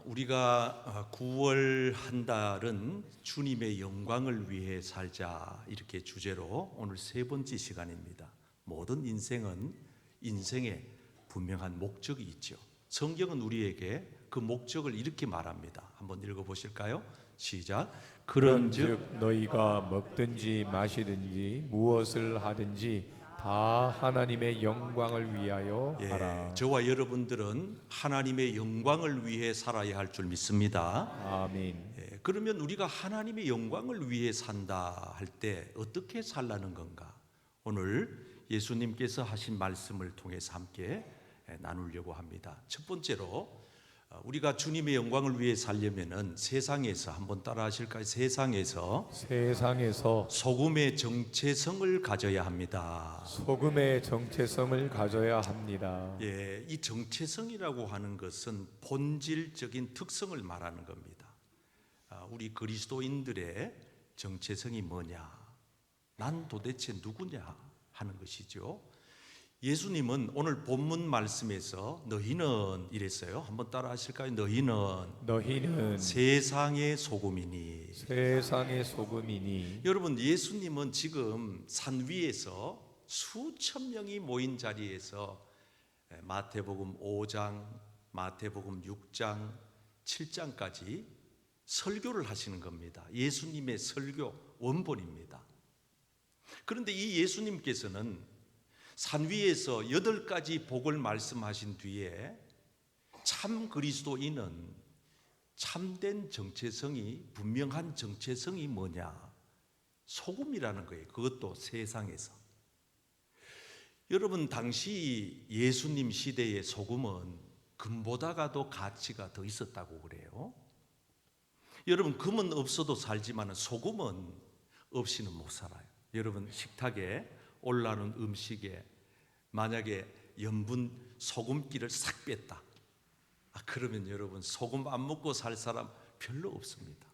우리가 9월 한 달은 주님의 영광을 위해 살자 이렇게 주제로 오늘 세 번째 시간입니다. 모든 인생에 분명한 목적이 있죠. 성경은 우리에게 그 목적을 이렇게 말합니다. 한번 읽어보실까요? 시작. 그런즉 너희가 먹든지 마시든지 무엇을 하든지 다 하나님의 영광을 위하여 하라. 저와 여러분들은 하나님의 영광을 위해 살아야 할 줄 믿습니다. 아멘. 그러면 우리가 하나님의 영광을 위해 산다 할 때 어떻게 살라는 건가? 오늘 예수님께서 하신 말씀을 통해서 함께 나누려고 합니다. 첫 번째로 우리가 주님의 영광을 위해 살려면은 세상에서 한번 따라 하실까요? 세상에서 소금의 정체성을 가져야 합니다. 소금의 정체성을 가져야 합니다. 이 정체성이라고 하는 것은 본질적인 특성을 말하는 겁니다. 우리 그리스도인들의 정체성이 뭐냐? 난 도대체 누구냐? 하는 것이죠. 예수님은 오늘 본문 말씀에서 너희는 이랬어요. 한번 따라 하실까요? 너희는 세상의 소금이니. 여러분, 예수님은 지금 산 위에서 수천 명이 모인 자리에서 마태복음 5장, 마태복음 6장, 7장까지 설교를 하시는 겁니다. 예수님의 설교 원본입니다. 그런데 이 예수님께서는 산 위에서 8가지 복을 말씀하신 뒤에 참 그리스도인은 참된 정체성이, 분명한 정체성이 뭐냐? 소금이라는 거예요. 그것도 세상에서. 여러분, 당시 예수님 시대의 소금은 금보다가도 가치가 더 있었다고 그래요. 여러분, 금은 없어도 살지만 소금은 없이는 못 살아요. 여러분, 식탁에 올라오는 음식에 만약에 염분 소금기를 싹 뺐다, 그러면 여러분 소금 안 먹고 살 사람 별로 없습니다.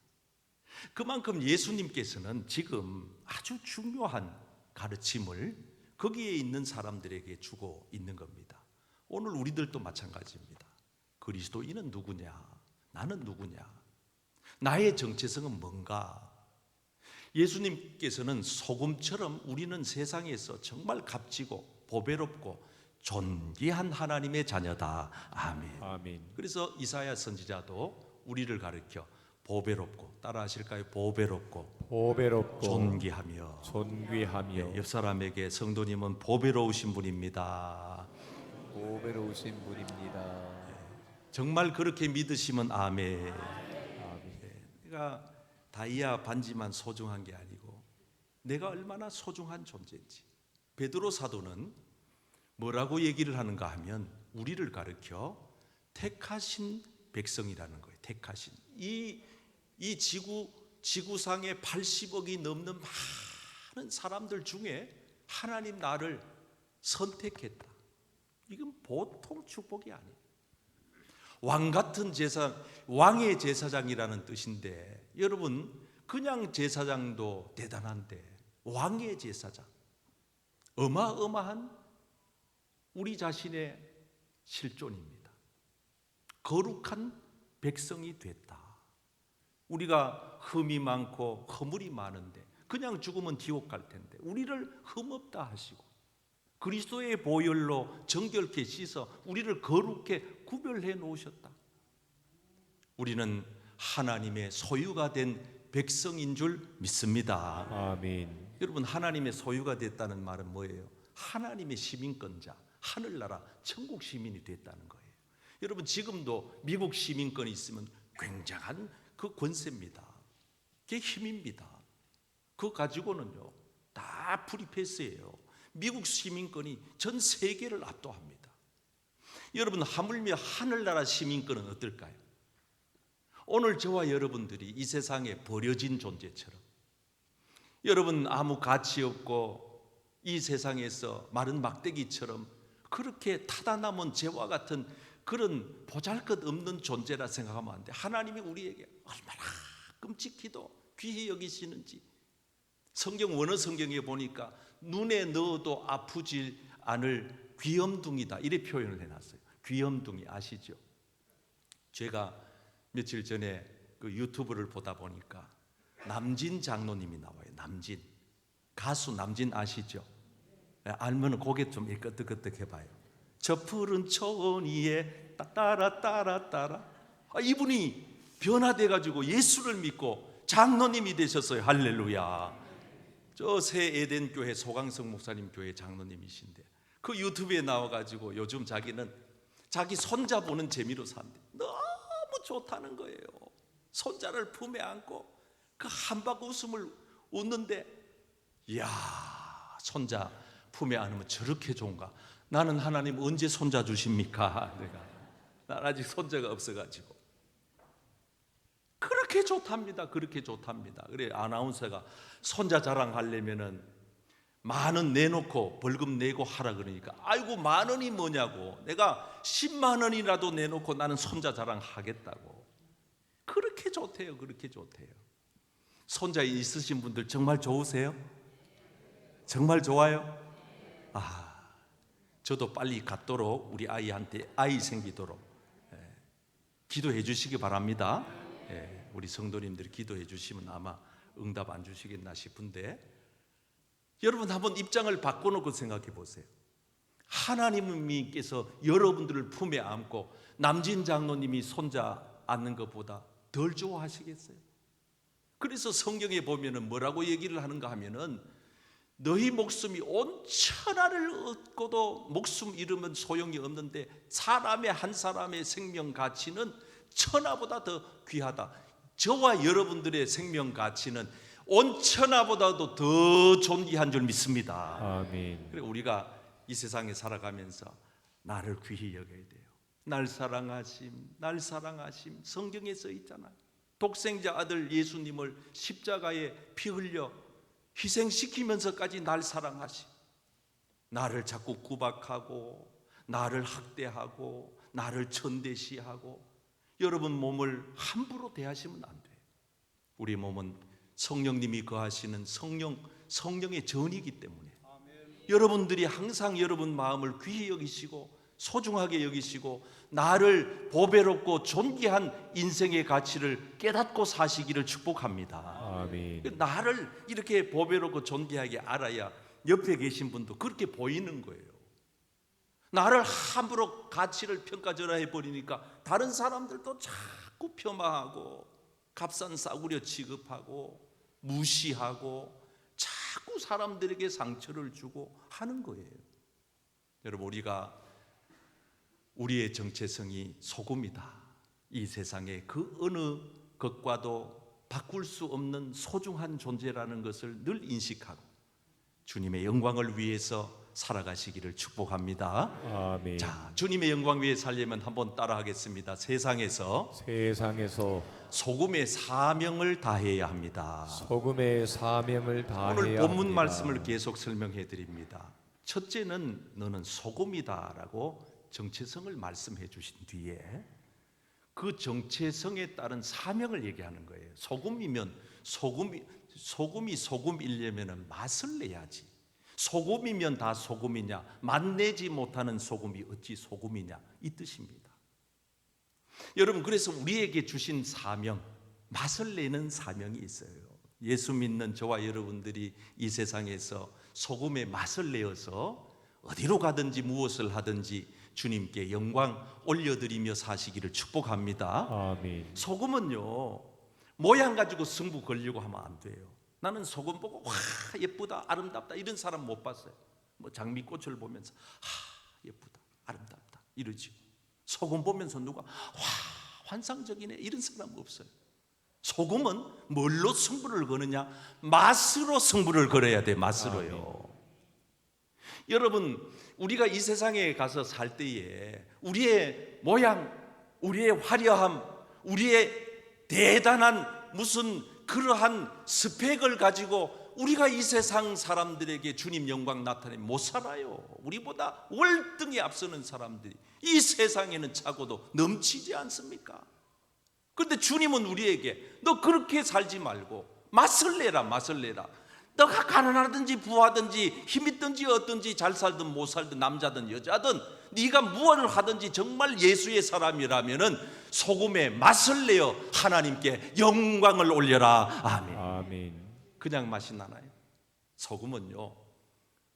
그만큼 예수님께서는 지금 아주 중요한 가르침을 거기에 있는 사람들에게 주고 있는 겁니다. 오늘 우리들도 마찬가지입니다. 그리스도인은 누구냐? 나는 누구냐? 나의 정체성은 뭔가? 예수님께서는 소금처럼 우리는 세상에서 정말 값지고 보배롭고 존귀한 하나님의 자녀다. 아멘. 그래서 이사야 선지자도 우리를 가르쳐 보배롭고, 따라 하실까요? 보배롭고 존귀하며. 옆 사람에게 성도님은 보배로우신 분입니다. 정말 그렇게 믿으시면 아멘. 그러니까 다이아 반지만 소중한 게 아니고 내가 얼마나 소중한 존재인지. 베드로 사도는 뭐라고 얘기를 하는가 하면 우리를 가르쳐 택하신 백성이라는 거예요. 택하신. 이 지구상에 80억이 넘는 많은 사람들 중에 하나님 나를 선택했다. 이건 보통 축복이 아니에요. 왕 같은 왕의 제사장이라는 뜻인데, 여러분, 그냥 제사장도 대단한데 왕의 제사장, 어마어마한 우리 자신의 실존입니다. 거룩한 백성이 됐다. 우리가 흠이 많고 허물이 많은데 그냥 죽으면 지옥 갈 텐데 우리를 흠없다 하시고 그리스도의 보혈로 정결케 씻어 우리를 거룩게 구별해 놓으셨다. 우리는 하나님의 소유가 된 백성인 줄 믿습니다. 아멘. 여러분, 하나님의 소유가 됐다는 말은 뭐예요? 하나님의 시민권자, 하늘나라 천국 시민이 됐다는 거예요. 여러분, 지금도 미국 시민권이 있으면 굉장한 그 권세입니다. 그게 힘입니다. 그거 가지고는요 다 프리패스예요. 미국 시민권이 전 세계를 압도합니다. 여러분, 하물며 하늘나라 시민권은 어떨까요? 오늘 저와 여러분들이 이 세상에 버려진 존재처럼, 여러분 아무 가치 없고 이 세상에서 마른 막대기처럼 그렇게 타다 남은 재와 같은 그런 보잘것없는 존재라 생각하면 안 돼. 하나님이 우리에게 얼마나 끔찍히도 귀히 여기시는지 성경 원어 성경에 보니까 눈에 넣어도 아프지 않을 귀염둥이다, 이렇게 표현을 해놨어요. 귀염둥이 아시죠? 제가 며칠 전에 그 유튜브를 보다 보니까 남진 장로님이 나와요. 남진 가수 남진 아시죠? 알면 고개 좀 끄덕끄덕 해봐요. 저 푸른 초원 위에 따라 따라 따라. 이분이 변화돼가지고 예수를 믿고 장로님이 되셨어요. 할렐루야. 저 새 에덴 교회 소강성 목사님 교회 장로님이신데 그 유튜브에 나와가지고 요즘 자기는 자기 손자 보는 재미로 산대. 너무 좋다는 거예요. 손자를 품에 안고 그 한박 웃음을 웃는데, 이야, 손자 품에 안으면 저렇게 좋은가? 나는 하나님 언제 손자 주십니까? 난 아직 손자가 없어가지고. 그렇게 좋답니다. 그렇게 좋답니다. 그래 아나운서가 손자 자랑하려면은 만 원 내놓고 벌금 내고 하라 그러니까, 아이고 만 원이 뭐냐고, 내가 10만 원이라도 내놓고 나는 손자 자랑하겠다고. 그렇게 좋대요. 그렇게 좋대요. 손자 있으신 분들 정말 좋으세요? 정말 좋아요? 저도 빨리 갖도록, 우리 아이한테 아이 생기도록 기도해 주시기 바랍니다. 우리 성도님들이 기도해 주시면 아마 응답 안 주시겠나 싶은데, 여러분 한번 입장을 바꿔놓고 생각해 보세요. 하나님께서 여러분들을 품에 안고 남진 장로님이 손자 안는 것보다 덜 좋아하시겠어요? 그래서 성경에 보면은 뭐라고 얘기를 하는가 하면은, 너희 목숨이 온 천하를 얻고도 목숨 잃으면 소용이 없는데 사람의 한 사람의 생명 가치는 천하보다 더 귀하다. 저와 여러분들의 생명 가치는 온 천하보다도 더 존귀한 줄 믿습니다. 아멘. 그리고 우리가 이 세상에 살아가면서 나를 귀히 여겨야 돼요. 날 사랑하심, 날 사랑하심. 성경에 써 있잖아요. 독생자 아들 예수님을 십자가에 피 흘려 희생시키면서까지 날 사랑하심. 나를 자꾸 구박하고 나를 학대하고 나를 천대시하고 여러분 몸을 함부로 대하시면 안 돼요. 우리 몸은 성령님이 거하시는 성령의 전이기 때문에 여러분들이 항상 여러분 마음을 귀히 여기시고 소중하게 여기시고 나를 보배롭고 존귀한 인생의 가치를 깨닫고 사시기를 축복합니다. 아멘. 나를 이렇게 보배롭고 존귀하게 알아야 옆에 계신 분도 그렇게 보이는 거예요. 나를 함부로 가치를 평가절하해 버리니까 다른 사람들도 자꾸 폄하하고 값싼 싸구려 취급하고 무시하고 자꾸 사람들에게 상처를 주고 하는 거예요. 여러분, 우리의 정체성이 소금이다. 이 세상에 그 어느 것과도 바꿀 수 없는 소중한 존재라는 것을 늘 인식하고 주님의 영광을 위해서 살아가시기를 축복합니다. 아멘. 자, 주님의 영광 위해 살려면 한번 따라하겠습니다. 세상에서 소금의 사명을 다해야 합니다. 소금의 사명을 다해야 오늘 본문 합니다. 말씀을 계속 설명해 드립니다. 첫째는 너는 소금이다라고 정체성을 말씀해 주신 뒤에 그 정체성에 따른 사명을 얘기하는 거예요. 소금이 소금이려면 맛을 내야지. 소금이면 다 소금이냐? 맛내지 못하는 소금이 어찌 소금이냐? 이 뜻입니다. 여러분, 그래서 우리에게 주신 사명, 맛을 내는 사명이 있어요. 예수 믿는 저와 여러분들이 이 세상에서 소금의 맛을 내어서 어디로 가든지 무엇을 하든지 주님께 영광 올려드리며 사시기를 축복합니다. 아멘. 소금은요, 모양 가지고 승부 걸려고 하면 안 돼요. 나는 소금 보고 와 예쁘다 아름답다 이런 사람 못 봤어요. 뭐 장미꽃을 보면서 예쁘다 아름답다 이러지. 소금 보면서 누가 와 환상적이네 이런 사람 없어요. 소금은 뭘로 승부를 거느냐? 맛으로 승부를 걸어야 돼. 맛으로요. 아멘. 여러분, 우리가 이 세상에 가서 살 때에 우리의 모양, 우리의 화려함, 우리의 대단한 무슨 그러한 스펙을 가지고 우리가 이 세상 사람들에게 주님 영광 나타내면 못 살아요. 우리보다 월등히 앞서는 사람들이 이 세상에는 차고도 넘치지 않습니까? 그런데 주님은 우리에게 너 그렇게 살지 말고 맛을 내라, 맛을 내라. 너가 가난하든지 부하든지 힘있든지 어떤지 잘 살든 못 살든 남자든 여자든 네가 무엇을 하든지 정말 예수의 사람이라면은 소금의 맛을 내어 하나님께 영광을 올려라. 아멘. 아멘. 그냥 맛이 나나요? 소금은요,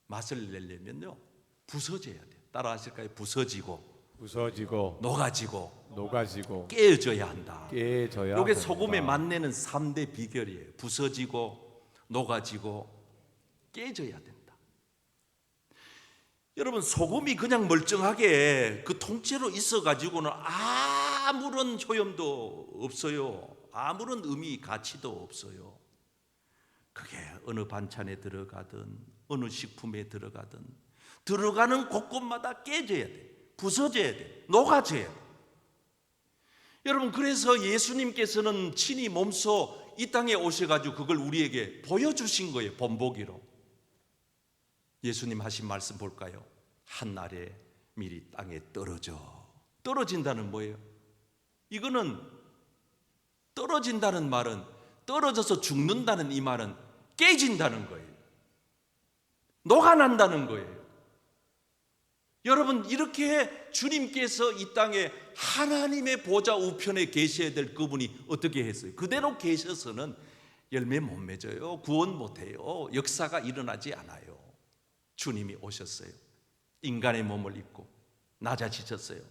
맛을 내려면요 부서져야 돼요. 따라 하실까요? 부서지고 녹아지고 녹아지고 깨져야 한다. 깨져야 이게 한다. 소금의 맛내는 3대 비결이에요. 부서지고 녹아지고 깨져야 된다. 여러분, 소금이 그냥 멀쩡하게 그 통째로 있어가지고는 아무런 효용도 없어요. 아무런 의미 가치도 없어요. 그게 어느 반찬에 들어가든 어느 식품에 들어가든 들어가는 곳곳마다 깨져야 돼. 부서져야 돼. 녹아져야 돼. 여러분, 그래서 예수님께서는 친히 몸소 이 땅에 오셔가지고 그걸 우리에게 보여주신 거예요. 본보기로. 예수님 하신 말씀 볼까요? 한날에 미리 땅에 떨어진다는 뭐예요? 이거는 떨어진다는 말은 떨어져서 죽는다는 이 말은 깨진다는 거예요. 녹아난다는 거예요. 여러분, 이렇게 주님께서 이 땅에 하나님의 보좌 우편에 계셔야 될 그분이 어떻게 했어요? 그대로 계셔서는 열매 못 맺어요. 구원 못 해요. 역사가 일어나지 않아요. 주님이 오셨어요. 인간의 몸을 입고 낮아지셨어요.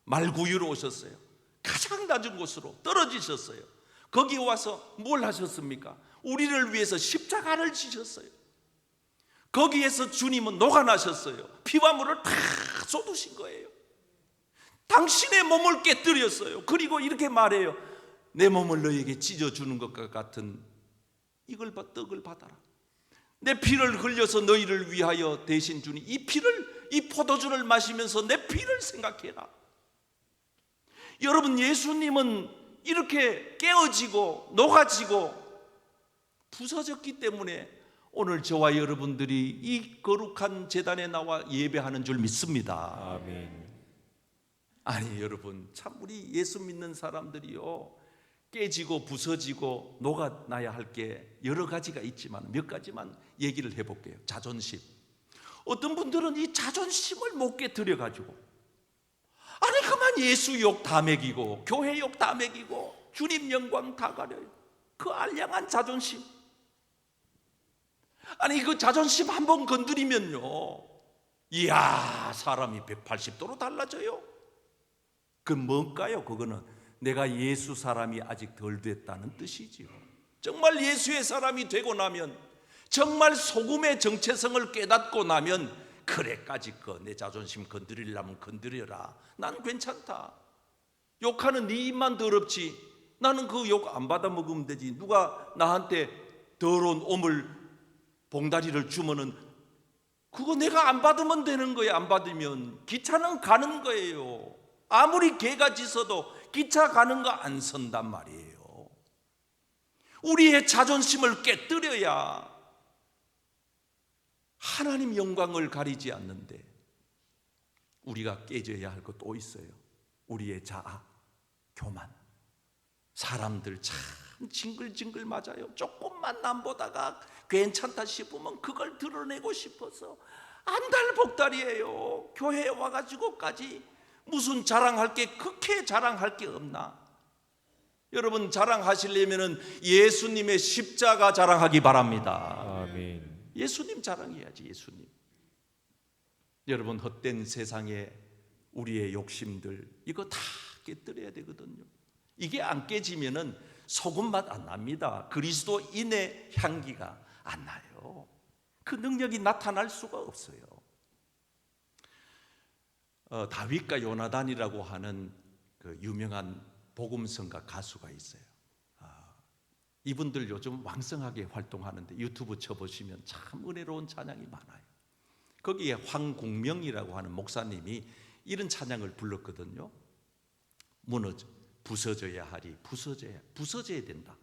말구유로 오셨어요. 가장 낮은 곳으로 떨어지셨어요. 거기 와서 뭘 하셨습니까? 우리를 위해서 십자가를 지셨어요. 거기에서 주님은 녹아나셨어요. 피와 물을 다 쏟으신 거예요. 당신의 몸을 깨뜨렸어요. 그리고 이렇게 말해요. 내 몸을 너에게 찢어주는 것과 같은 이걸 떡을 받아라. 내 피를 흘려서 너희를 위하여 대신 주니 이 포도주를 마시면서 내 피를 생각해라. 여러분, 예수님은 이렇게 깨어지고 녹아지고 부서졌기 때문에 오늘 저와 여러분들이 이 거룩한 제단에 나와 예배하는 줄 믿습니다. 아멘. 아니, 여러분, 참 우리 예수 믿는 사람들이요, 깨지고 부서지고 녹아나야 할 게 여러 가지가 있지만 몇 가지만 얘기를 해볼게요. 자존심. 어떤 분들은 이 자존심을 못 깨뜨려 가지고 아니 그만 예수 욕 다 먹이고 교회 욕 다 먹이고 주님 영광 다 가려요. 그 알량한 자존심. 아니 그 자존심 한번 건드리면요, 이야, 사람이 180도로 달라져요. 그 뭘까요? 그거는 내가 예수 사람이 아직 덜 됐다는 뜻이지요. 정말 예수의 사람이 되고 나면, 정말 소금의 정체성을 깨닫고 나면, 그래까지 내 자존심 건드리려면 건드려라. 난 괜찮다. 욕하는 네 입만 더럽지. 나는 그 욕 안 받아 먹으면 되지. 누가 나한테 더러운 오물 봉다리를 주면은 그거 내가 안 받으면 되는 거예요. 안 받으면 기차는 가는 거예요. 아무리 개가 짖어도 기차 가는 거 안 선단 말이에요. 우리의 자존심을 깨뜨려야 하나님 영광을 가리지 않는데, 우리가 깨져야 할 것 또 있어요. 우리의 자아, 교만. 사람들 참 징글징글 맞아요. 조금만 남보다가 괜찮다 싶으면 그걸 드러내고 싶어서 안달복달이에요. 교회에 와가지고까지 무슨 자랑할 게, 그렇게 자랑할 게 없나? 여러분, 자랑하시려면 예수님의 십자가 자랑하기 바랍니다. 아멘. 예수님 자랑해야지. 예수님. 여러분, 헛된 세상에 우리의 욕심들 이거 다 깨뜨려야 되거든요. 이게 안 깨지면은 소금 맛 안 납니다. 그리스도인의 향기가 안 나요. 그 능력이 나타날 수가 없어요. 다윗과 요나단이라고 하는 그 유명한 복음성가 가수가 있어요. 이분들 요즘 왕성하게 활동하는데 유튜브 쳐보시면 참 은혜로운 찬양이 많아요. 거기에 황공명이라고 하는 목사님이 이런 찬양을 불렀거든요. 부서져야 하리. 부서져야 된다.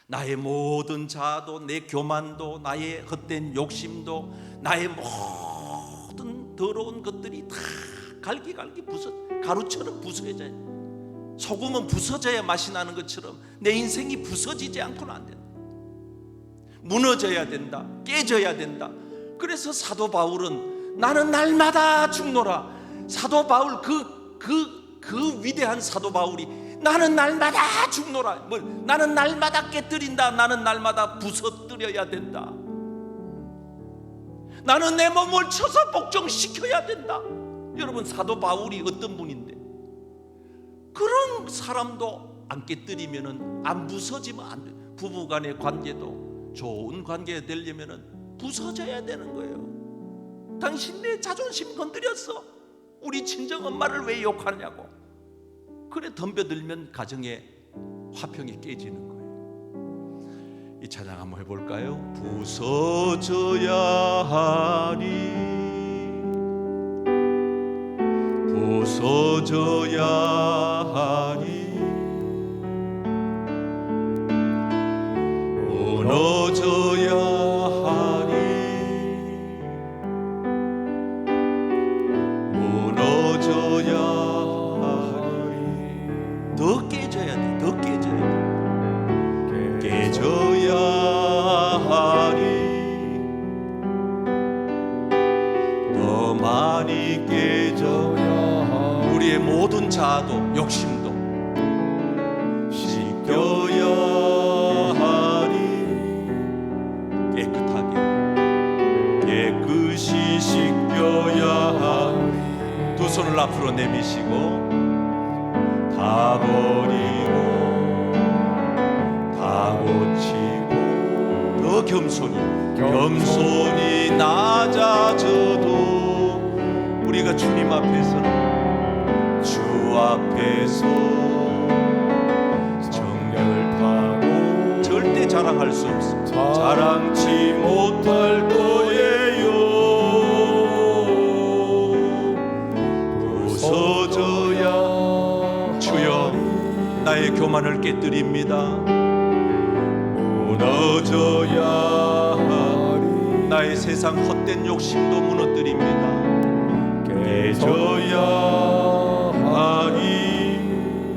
나의 모든 자아도, 내 교만도, 나의 헛된 욕심도, 나의 모든 더러운 것들이 다 갈기갈기 가루처럼 부서져요. 소금은 부서져야 맛이 나는 것처럼 내 인생이 부서지지 않고는 안 된다. 무너져야 된다, 깨져야 된다. 그래서 사도 바울은 나는 날마다 죽노라. 사도 바울 그 위대한 사도 바울이 나는 날마다 죽노라. 나는 날마다 깨뜨린다. 나는 날마다 부서뜨려야 된다. 나는 내 몸을 쳐서 복종시켜야 된다. 여러분, 사도 바울이 어떤 분인데 그런 사람도 안 깨뜨리면은, 안 부서지면 안 돼. 부부간의 관계도 좋은 관계가 되려면은 부서져야 되는 거예요. 당신 내 자존심 건드렸어. 우리 친정 엄마를 왜 욕하냐고. 그래 덤벼들면 가정의 화평이 깨지는 거예요. 이 찬양 한번 해볼까요? 부서져야 하리, 부서져야 하리, 무너져야 하리, 무너져야 하리. 더 깨져야 돼. 더 깨져야 돼. 깨져야 하리. 더 많이 깨져야 하리. 우리의 모든 자아도 욕심도 씻겨야 하리. 깨끗하게 깨끗이 씻겨야 하리. 두 손을 앞으로 내미시고 다 버리고 다 고치고 더 겸손히 낮아져도 우리가 주님 앞에서는 주 앞에서 정결하고 절대 자랑할 수 없습니다. 자랑치 못할 거예요. 부서져야 주여 나의 교만을 깨뜨립니다. 무너져야 하리. 나의 세상 헛된 욕심도 무너뜨립니다. 깨져야 하리.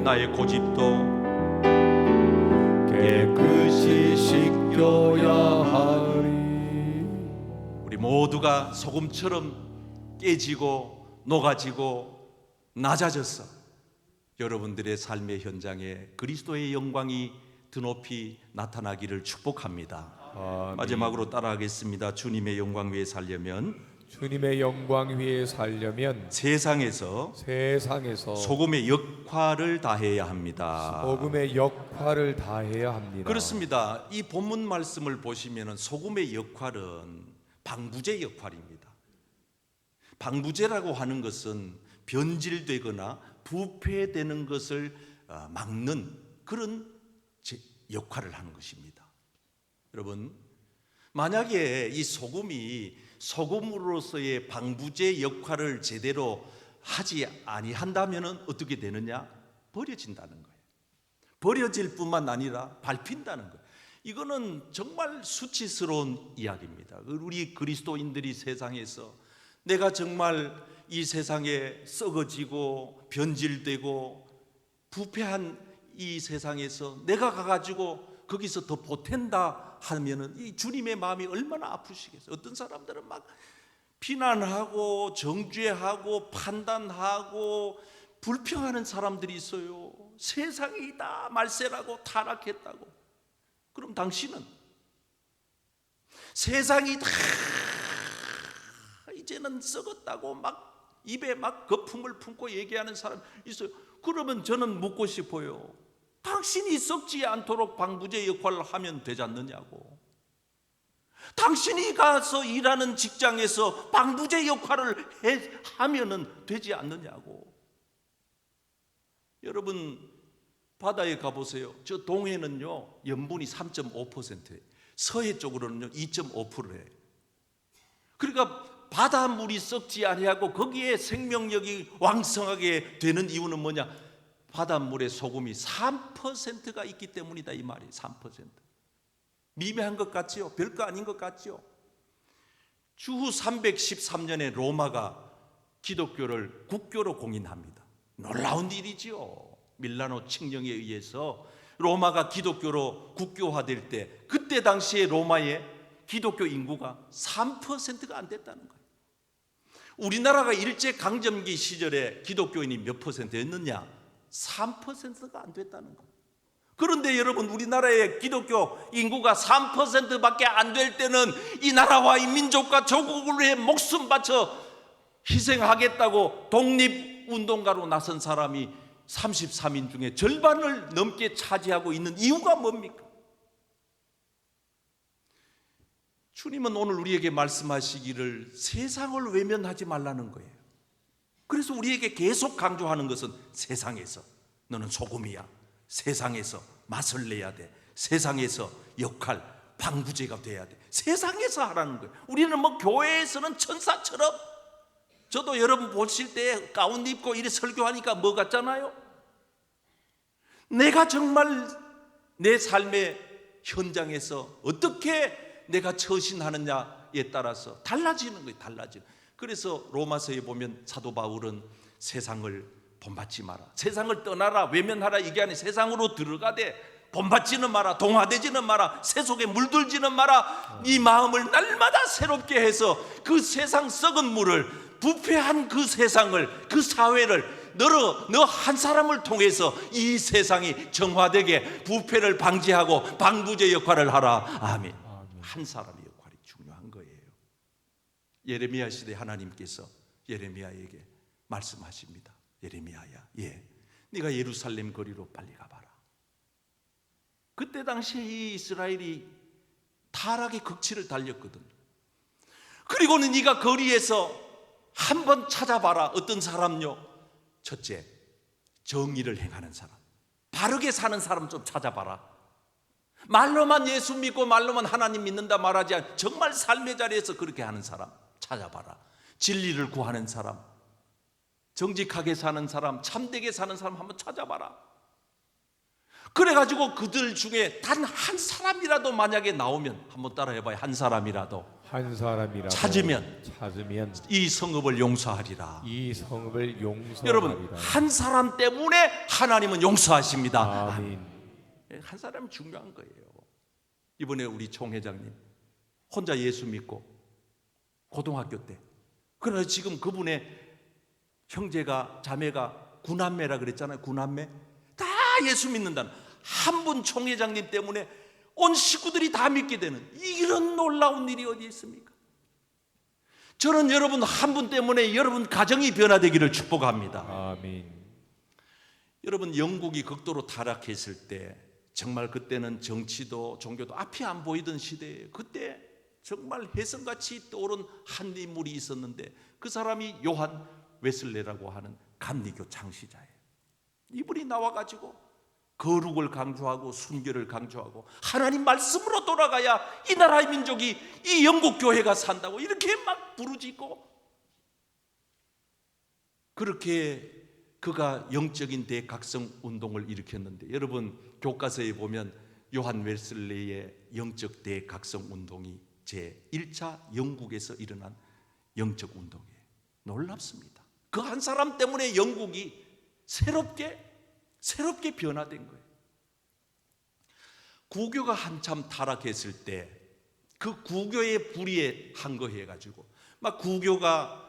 나의 고집도 깨끗이 씻겨야 하리. 우리 모두가 소금처럼 깨지고 녹아지고 낮아졌어. 여러분들의 삶의 현장에 그리스도의 영광이 드높이 나타나기를 축복합니다. 아멘. 마지막으로 따라하겠습니다. 주님의 영광 위에 살려면, 주님의 영광 위에 살려면 세상에서 소금의 역할을 다해야 합니다. 소금의 역할을 다해야 합니다. 그렇습니다. 이 본문 말씀을 보시면 소금의 역할은 방부제 역할입니다. 방부제라고 하는 것은 변질되거나 부패되는 것을 막는 그런 역할을 하는 것입니다. 여러분, 만약에 이 소금이 소금으로서의 방부제 역할을 제대로 하지 아니한다면 어떻게 되느냐? 버려진다는 거예요. 버려질 뿐만 아니라 밟힌다는 거예요. 이거는 정말 수치스러운 이야기입니다. 우리 그리스도인들이 세상에서 내가 정말 이 세상에 썩어지고 변질되고 부패한 이 세상에서 내가 가가지고 거기서 더 보탠다 하면은 이 주님의 마음이 얼마나 아프시겠어요. 어떤 사람들은 막 비난하고 정죄하고 판단하고 불평하는 사람들이 있어요. 세상이 다 말세라고 타락했다고. 그럼 당신은 세상이 다 이제는 썩었다고 막 입에 막 거품을 품고 얘기하는 사람 있어요. 그러면 저는 묻고 싶어요. 당신이 썩지 않도록 방부제 역할을 하면 되지 않느냐고. 당신이 가서 일하는 직장에서 방부제 역할을 하면은 되지 않느냐고. 여러분, 바다에 가보세요. 저 동해는요 염분이 3.5%예요. 서해 쪽으로는요 2.5%예요. 그러니까 바닷물이 썩지 아니하고 거기에 생명력이 왕성하게 되는 이유는 뭐냐? 바닷물에 소금이 3%가 있기 때문이다 이 말이에요. 3%. 미미한 것 같지요? 별거 아닌 것 같지요? 주후 313년에 로마가 기독교를 국교로 공인합니다. 놀라운 일이지요. 밀라노 칙령에 의해서 로마가 기독교로 국교화될 때 그때 당시에 로마의 기독교 인구가 3%가 안 됐다는 거예요. 우리나라가 일제강점기 시절에 기독교인이 몇 %였느냐? 3%가 안 됐다는 거예요. 그런데 여러분, 우리나라의 기독교 인구가 3%밖에 안 될 때는 이 나라와 이 민족과 조국을 위해 목숨 바쳐 희생하겠다고 독립운동가로 나선 사람이 33인 중에 절반을 넘게 차지하고 있는 이유가 뭡니까? 주님은 오늘 우리에게 말씀하시기를 세상을 외면하지 말라는 거예요. 그래서 우리에게 계속 강조하는 것은 세상에서 너는 소금이야. 세상에서 맛을 내야 돼. 세상에서 역할, 방부제가 돼야 돼. 세상에서 하라는 거예요. 우리는 뭐 교회에서는 천사처럼, 저도 여러분 보실 때 가운 입고 이래 설교하니까 뭐 같잖아요. 내가 정말 내 삶의 현장에서 어떻게 내가 처신하느냐에 따라서 달라지는 거예요. 달라지는. 그래서 로마서에 보면 사도 바울은 세상을 본받지 마라, 세상을 떠나라, 외면하라, 이게 아니라 세상으로 들어가되 본받지는 마라, 동화되지는 마라, 세속에 물들지는 마라. 이 마음을 날마다 새롭게 해서 그 세상 썩은 물을, 부패한 그 세상을, 그 사회를 너 한 사람을 통해서 이 세상이 정화되게 부패를 방지하고 방부제 역할을 하라. 아멘. 한 사람의 역할이 중요한 거예요. 예레미야 시대 하나님께서 예레미야에게 말씀하십니다. 예레미야야, 네가 예루살렘 거리로 빨리 가봐라. 그때 당시에 이 이스라엘이 타락의 극치를 달렸거든. 그리고는 네가 거리에서 한번 찾아봐라. 어떤 사람요? 첫째, 정의를 행하는 사람, 바르게 사는 사람 좀 찾아봐라. 말로만 예수 믿고 말로만 하나님 믿는다 말하지 않고 정말 삶의 자리에서 그렇게 하는 사람 찾아봐라. 진리를 구하는 사람, 정직하게 사는 사람, 참되게 사는 사람 한번 찾아봐라. 그래가지고 그들 중에 단 한 사람이라도 만약에 나오면 한번 따라해봐요. 한 사람이라도 찾으면 이 성읍을 용서하리라. 이 성읍을 용서하리라. 여러분, 한 사람 때문에 하나님은 용서하십니다. 아멘. 한 사람이 중요한 거예요. 이번에 우리 총회장님 혼자 예수 믿고 고등학교 때, 그러나 지금 그분의 형제가 자매가 9남매라 그랬잖아요. 9남매 다 예수 믿는다는, 한 분 총회장님 때문에 온 식구들이 다 믿게 되는 이런 놀라운 일이 어디 있습니까? 저는 여러분 한 분 때문에 여러분 가정이 변화되기를 축복합니다. 아멘. 여러분, 영국이 극도로 타락했을 때 정말 그때는 정치도 종교도 앞이 안 보이던 시대예요. 그때 정말 혜성같이 떠오른 한 인물이 있었는데 그 사람이 요한 웨슬레라고 하는 감리교 창시자예요. 이분이 나와가지고 거룩을 강조하고 순결을 강조하고 하나님 말씀으로 돌아가야 이 나라의 민족이, 이 영국 교회가 산다고 이렇게 막 부르짖고, 그렇게 그가 영적인 대각성 운동을 일으켰는데, 여러분 교과서에 보면 요한 웨슬레의 영적 대각성 운동이 제1차 영국에서 일어난 영적 운동이에요. 놀랍습니다. 그 한 사람 때문에 영국이 새롭게 변화된 거예요. 구교가 한참 타락했을 때 그 구교의 불의에 항거해가지고 막 구교가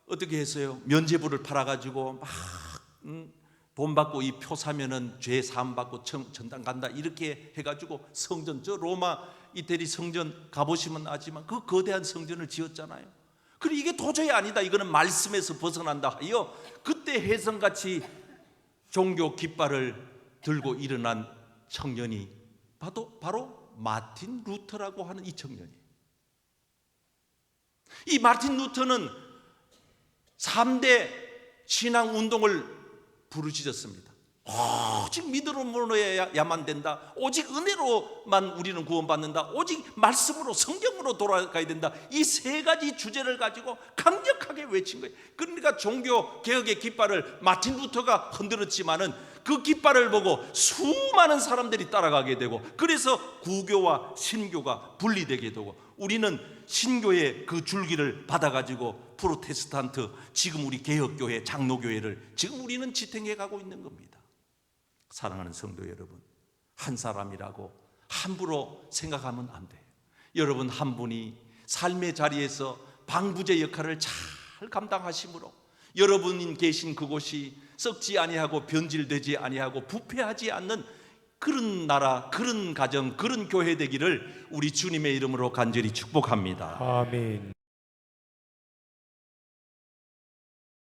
어떻게 했어요? 면죄부를 팔아가지고 막 돈 받고 이 표 사면은 죄 사함 받고 전당 간다 이렇게 해가지고 성전, 저 로마 이태리 성전 가보시면 아지만 그 거대한 성전을 지었잖아요. 그리고 이게 도저히 아니다, 이거는 말씀에서 벗어난다 하여 그때 혜성같이 종교 깃발을 들고 일어난 청년이 바로 마틴 루터라고 하는 이 청년이에요. 이 마틴 루터는 3대 신앙 운동을 부르짖었습니다. 오직 믿음으로야만 된다. 오직 은혜로만 우리는 구원받는다. 오직 말씀으로, 성경으로 돌아가야 된다. 이 세 가지 주제를 가지고 강력하게 외친 거예요. 그러니까 종교 개혁의 깃발을 마틴 루터가 흔들었지만은 그 깃발을 보고 수많은 사람들이 따라가게 되고, 그래서 구교와 신교가 분리되게 되고, 우리는 신교의 그 줄기를 받아가지고 프로테스탄트, 지금 우리 개혁교회, 장로교회를 지금 우리는 지탱해 가고 있는 겁니다. 사랑하는 성도 여러분, 한 사람이라고 함부로 생각하면 안 돼요. 여러분 한 분이 삶의 자리에서 방부제 역할을 잘 감당하심으로 여러분 계신 그곳이 썩지 아니하고 변질되지 아니하고 부패하지 않는 그런 나라, 그런 가정, 그런 교회 되기를 우리 주님의 이름으로 간절히 축복합니다. 아멘.